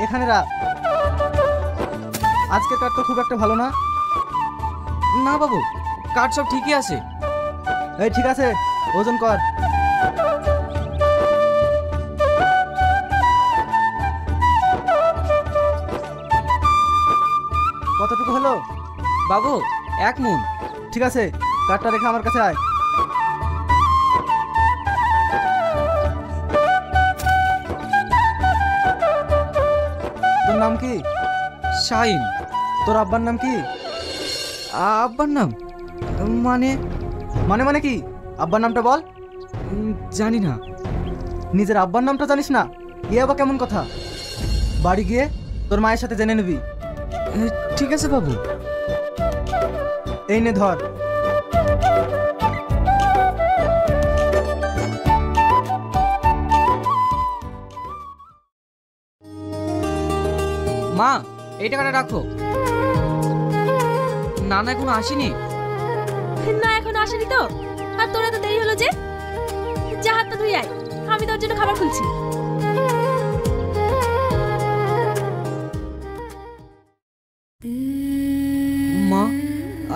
এখানে রাখ। আজকের কাঠ তো খুব একটা ভালো না। না বাবু, কাঠ সব ঠিকই আছে। এই ঠিক আছে, ওজন কর। কতটুকু হলো? বাবু 1 মণ। ঠিক আছে, কাঠটা রেখে আমার কাছে আয়। তোর নাম কি? শাহিন। তোর আব্বার নাম কি? আব্বার নাম মানে মানে মানে কি? আব্বার নামটা বল। জানি না। নিজের আব্বার নামটা জানিস না? এ আবার কেমন কথা? বাড়ি গিয়ে তোর মায়ের সাথে জেনে নিবি। ঠিক আছে বাবু। এই নে ধর। মা, এই টাকাটা রাখো। নানা এখনো আসেনি? না এখনো আসেনি তো। আর তোরা তো দেরি হলো যে। যা হাতটা ধুই আয়, আমি তোর জন্য খাবার খুলছি। মা,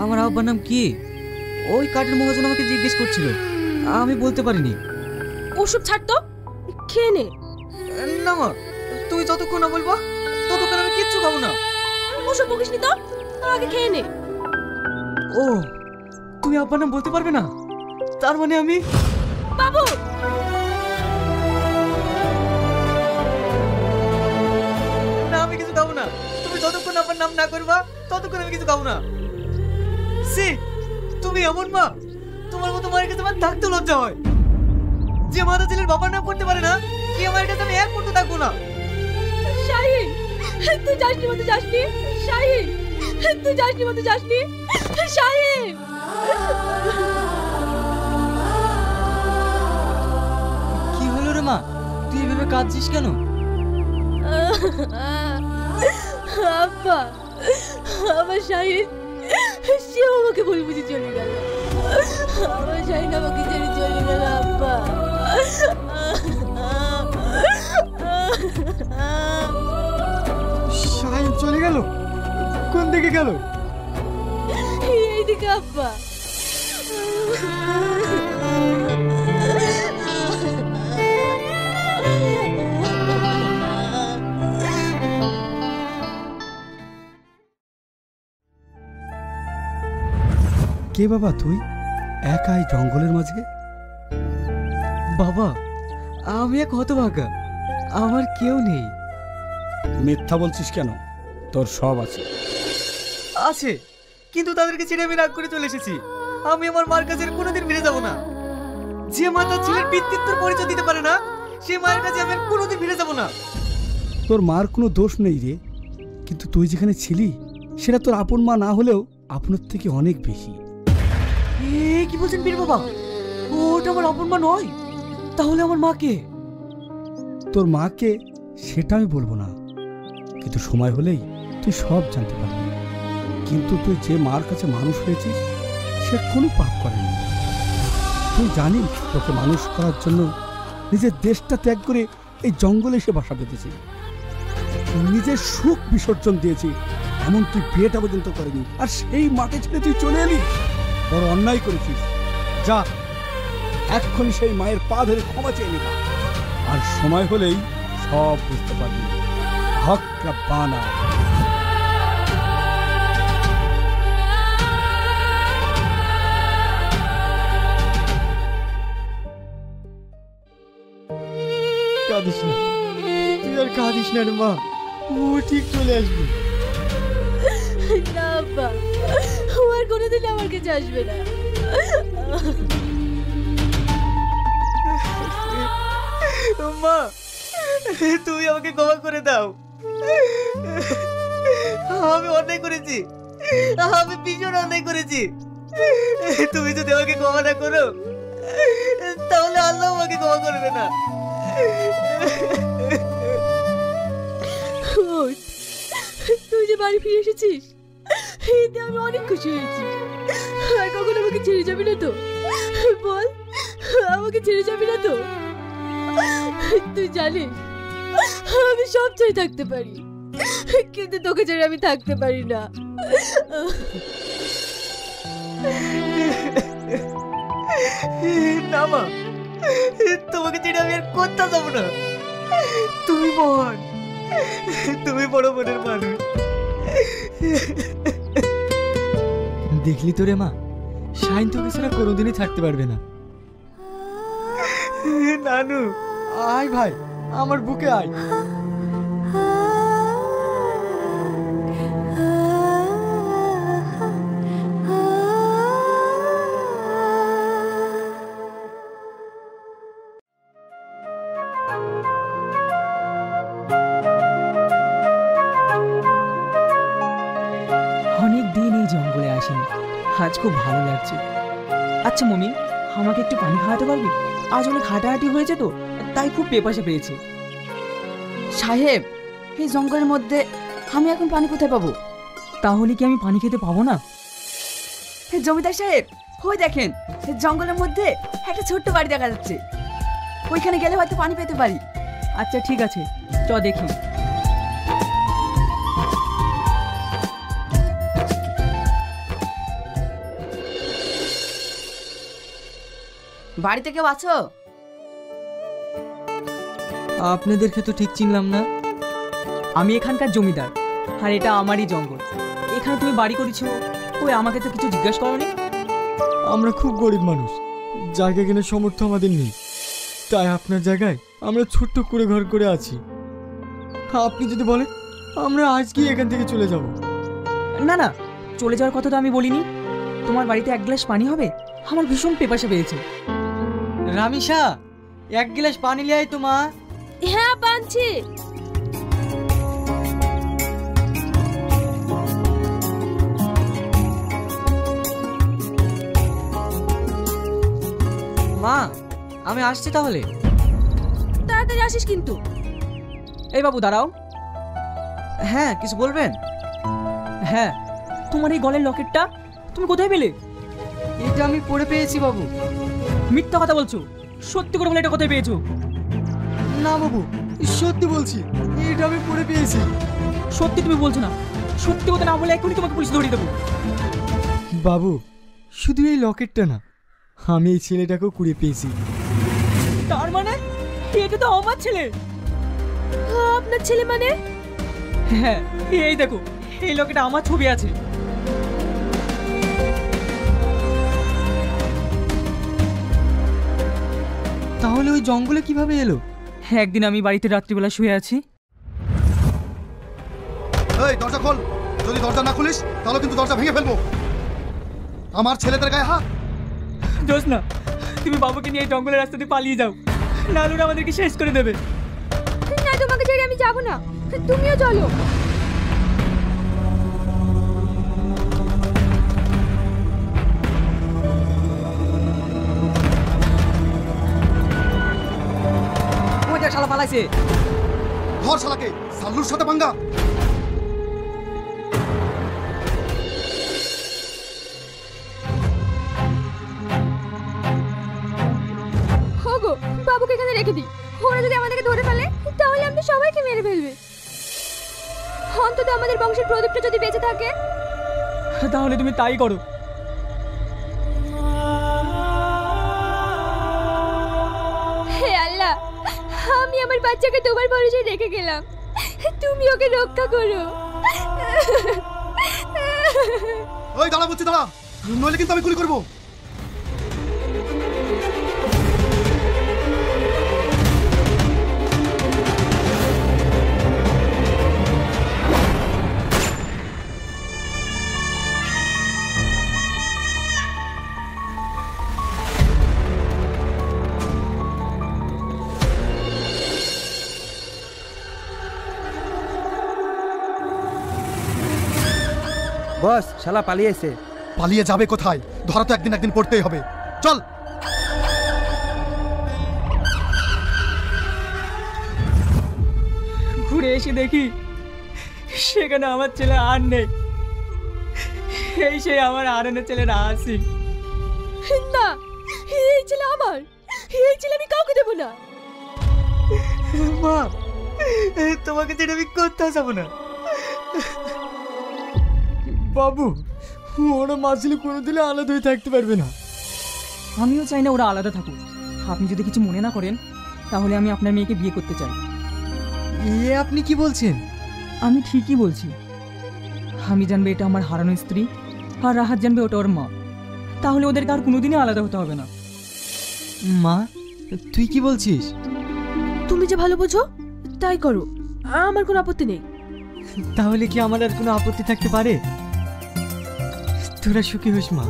আমার আব্বার নাম কি? ওই কাঠের মহাজন আমাকে জিজ্ঞেস করছিল, আমি বলতে পারিনি। ওসব ছাড় তো, খেয়ে নে। না মা, তুমি যতক্ষণ না বলবা ততক্ষণ আমি কিচ্ছু খাবো না। ওসব বকিস নি তো, আগে খেয়ে নে। ও, তুমি আব্বার নাম বলতে পারবে না? তার মানে আমি বাবু, না, আমি কিছু খাবো না। তুমি যতক্ষণ আব্বার নাম না করবা ততক্ষণ আমি কিছু খাবো না। সি, তুমি এমন মা, তোমার মতো মায়ের কাছে আমার থাকতে লজ্জা হয়। যে মাতা ছেলের বাবার নাম করতে পারে না, কি আমার কাছে আমি এক মুহূর্ত থাকবো না। শাহিন, তুই যাসনি মতো যাসনি। শাহিন, তুই যাসনি মতো যাসনি। শাহিন, কি হলো রে মা, তুই এভাবে কাঁদছিস কেন? আব্বা, আমার শাহিন সে আমাকে ভুল বুঝে চলে গেল। আমার শাহিন আমাকে ছেড়ে চলে গেল আব্বা। শাহিন চলে গেল? কোন দিকে গেল? এইদিকে আব্বা। কে বাবা তুই একাই জঙ্গলের মাঝে? বাবা, আমি এক হতভাগা, আমার কেউ নেই। মিথ্যা বলছিস কেন? তোর সব আছে। আছে, কিন্তু তাদেরকে ছেড়ে আমি রাগ করে চলে এসেছি। আমি আমার মার কাছে আর কোনোদিন ফিরে যাব না। যে মা তার ছেলের পিতৃত্বের পরিচয় দিতে পারে না, সে মায়ের কাছে আমি আর কোনোদিন ফিরে যাব না। তোর মার কোনো দোষ নেই রে, কিন্তু তুই যেখানে ছিলি সেটা তোর আপন মা না হলেও আপনার থেকে অনেক বেশি। কি বলছেন বীর বাবা? ওটা আমার আপন মা নয়। তাহলে আমার মা কে? তোর মাকে সেটা আমি বলবো না, কিন্তু সময় হলেই তুই সব জানতে পারবি। কিন্তু তুই যে মার কাছে মানুষ হয়েছিস সে কোনো পাপ করেনি। তুই জানিস তোকে মানুষ করার জন্য নিজের দেশটা ত্যাগ করে এই জঙ্গলে এসে বাসা বেঁধেছি, নিজের সুখ বিসর্জন দিয়েছি, এমন তুই বিয়েটা পর্যন্ত করেনি, আর সেই মাকে ছেড়ে তুই চলে এলি। বড় অন্যায় করেছিস। যা এক্ষুনি সেই মায়ের পা ধরে ক্ষমা চেয়ে নিবা, আর সময় হলেই সব বুঝতে পারবি। হক রব্বানা। কাঁদিস না, তুই আর কাঁদিস না রে মা, ও ঠিক চলে আসবে। না আব্বা, ও আর কোনোদিন আমার কাছে আসবে না। মা, তুমি আমাকে ক্ষমা করে দাও। আমি অন্যায় করেছি, আমি ভীষণ অন্যায় করেছি। তুমি যদি আমাকে ক্ষমা না করো তাহলে আল্লাহ আমাকে ক্ষমা করবে না। ওঠ, তুই যে বাড়ি ফিরে এসেছিস এতে আমি অনেক খুশি হয়েছি। আর কখন আমাকে ছেড়ে যাবি না তো? বল, আমাকে ছেড়ে যাবি না তো? তুই জানিস আমি সব ছেড়ে থাকতে পারি, কিন্তু তোকে ছেড়ে আমি থাকতে পারি না। না মা, তোমাকে ছেড়ে আমি আর কোথাও যাবো না। তুমি বোন, তুমি বড় বোনের মানুষ। দেখলি তো রে মা, শাইন তোকে ছাড়া কোনোদিনই থাকতে পারবে না। নানু আয় ভাই, আমার বুকে আয়। অনেক দিন এই জঙ্গলে আসেনি, আজ খুব ভালো লাগছে। আচ্ছা মমিন, আমাকে একটু পানি খাওয়াতে পারবি? আজ অনেক হাঁটাহাঁটি হয়েছে তো, তাই খুব পেপাসা পেয়েছে। সাহেব, এই জঙ্গলের মধ্যে আমি এখন পানি কোথায় পাবো? তাহলে কি আমি পানি খেতে পাবো না? জমিদার সাহেব, ওই দেখেন জঙ্গলের মধ্যে একটা ছোট্ট বাড়ি দেখা যাচ্ছে, ওইখানে গেলে হয়তো পানি পেতে পারি। আচ্ছা ঠিক আছে, চ দেখি। বাড়িতে কেউ আছো? আপনাদেরকে তো ঠিক চিনলাম না। আমি এখানকার জমিদার, আর এটা আমারই জঙ্গল। এখানে তুমি বাড়ি করেছো, ওই আমাকে তো কিছু জিজ্ঞাসা করোনি? আমরা খুব গরিব মানুষ, জায়গা কেনার সামর্থ্য আমাদের নেই, তাই আপনার জায়গায় আমরা ছোট্ট করে ঘর করে আছি। আপনি যদি বলেন আমরা আজকেই এখান থেকে চলে যাব। না না, চলে যাওয়ার কথা তো আমি বলিনি। তোমার বাড়িতে এক গ্লাস পানি হবে? আমার ভীষণ পেপাসা পেয়েছে। রামিসা, এক গ্লাস পানি লিয়ে আয় তো মা। হ্যাঁ পানছি। মা আমি আসছি তাহলে। তাড়াতাড়ি আসিস কিন্তু। এই বাবু দাঁড়াও। হ্যাঁ কিছু বলবেন? হ্যাঁ, তোমার এই গলের লকেটটা তুমি কোথায় পেলে? এটা আমি পড়ে পেয়েছি বাবু। মিথ্যা কথা বলছো, সত্যি করে বলে এটা কোথায় পেয়েছো? না বাবু, সত্যি বলছি, এটা আমি পড়ে পেয়েছি। সত্যি তুমি বলছো না? সত্যি কথা না বলে এখনই তোমাকে পুলিশ ধরিয়ে দেবো। বাবু শুধু এই লকেটটা না, আমি এই ছেলেটাকেও কুড়িয়ে পেয়েছি। তার মানে এটা তো আমার ছেলে। আপনার ছেলে মানে? হ্যাঁ, এই দেখো, এই লকেটে আমার ছবি আছে। তাহলে ওই জঙ্গলে কিভাবে এলো? একদিন আমি বাড়িতে রাত্রিবেলা শুয়ে আছি। এই দরজা খোল, যদি দরজা না খুলিস তাহলে কিন্তু দরজা ভেঙে ফেলবো। আমার ছেলেদের গায়ে হাত। দোষ না, তুমি বাবুকে নিয়ে এই জঙ্গলের রাস্তা দিয়ে পালিয়ে যাও, নাহলে ওরা আমাদেরকে শেষ করে দেবে। না, তোমাকে ছেড়ে আমি যাব না, তুমিও চলো। ওই দেখ শালা পালাইছে। ধর শালাকে, সাল্লুর সাথে পাঙ্গা। হোগো, বাবুকে এখানে রেখে দিই। ওরা যদি আমাদেরকে ধরে ফেলে তাহলে আমাদের সবাইকে মেরে ফেলবে। অন্তত আমাদের বংশের প্রদীপটা যদি বেঁচে থাকে। তাহলে তুমি তাই করো। হে আল্লাহ, আমি আমার বাচ্চাকে তোমার ভরসায় রেখে গেলাম, তুমি ওকে রক্ষা করো। ওই দাঁড়া বলছি, দাঁড়া, নইলে কিন্তু আমি গুলি করবো। বস, শালা পালিয়েছে। পালিয়ে যাবে কোথায়? ধরা তো একদিন একদিন পড়তেই হবে। চল। ঘুরে এসে দেখি সেখানে আমার ছেলে আর নেই। এই সেই আমার হারানোর ছেলেরা আসি। না, এই ছেলে আমার, এই ছেলে আমি কাউকে দেবো না। মা তোমাকে ছেড়ে আমি কোথাও যাবো না। বাবু, ওরা মা ছেলে কোনোদিনই আলাদা হয়ে থাকতে পারবে না। আমিও চাই না ওরা আলাদা থাকুক। আপনি যদি কিছু মনে না করেন তাহলে আমি আপনার মেয়েকে বিয়ে করতে চাই। এ আপনি কি বলছেন? আমি ঠিকই বলছি। আমি জানবে এটা আমার হারানো স্ত্রী, আর রাহাত জানবে ওটা ওর মা। তাহলে ওদেরকে আর কোনোদিনই আলাদা হতে হবে না। মা, তুই কি বলছিস? তুমি যে ভালো বোঝো তাই করো, আমার কোনো আপত্তি নেই। তাহলে কি আমার আর কোনো আপত্তি থাকতে পারে? তোরা সুখী হোস মা।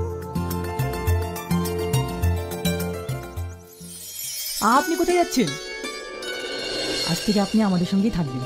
আপনি কোথায় যাচ্ছেন? আজ থেকে আপনি আমাদের সঙ্গেই থাকবেন।